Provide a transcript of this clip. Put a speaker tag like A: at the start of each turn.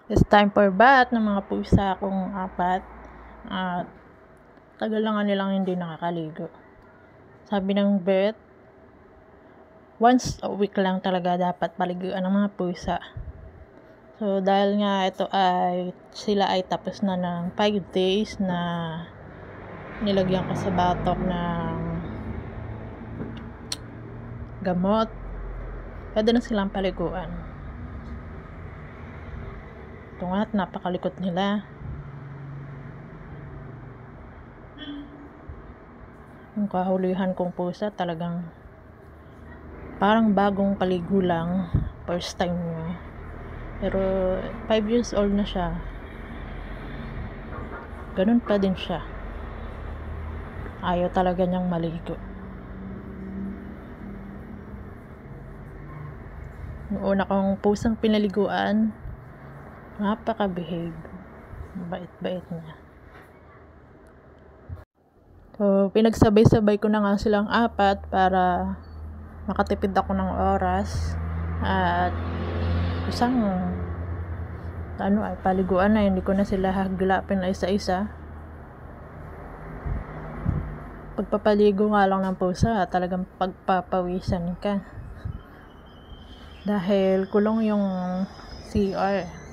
A: It's time for bath ng mga pusa kong 4. At tagal na nga nilang hindi nakakaligo. Sabi ng vet, once a week lang talaga dapat paliguan ng mga pusa. So dahil nga sila ay tapos na ng 5 days na nilagyan ko sa batok ng gamot, pwede na silang paliguan. Ito nga, napakalikot nila. Yung kahulihan kong pusa talagang parang bagong paligo lang, first time niya. Pero 5 years old na siya, ganun pa din siya, ayaw talaga niyang maligo. Yung una kong pusang pinaliguan, napaka-behave, bait-bait niya. So pinagsabay-sabay ko na nga silang 4 para makatipid ako ng oras. At isang paliguan na, hindi ko na sila hagilapin na isa-isa. Pagpapaligo nga lang ng pusa, talagang pagpapawisan ka dahil kulong yung CR.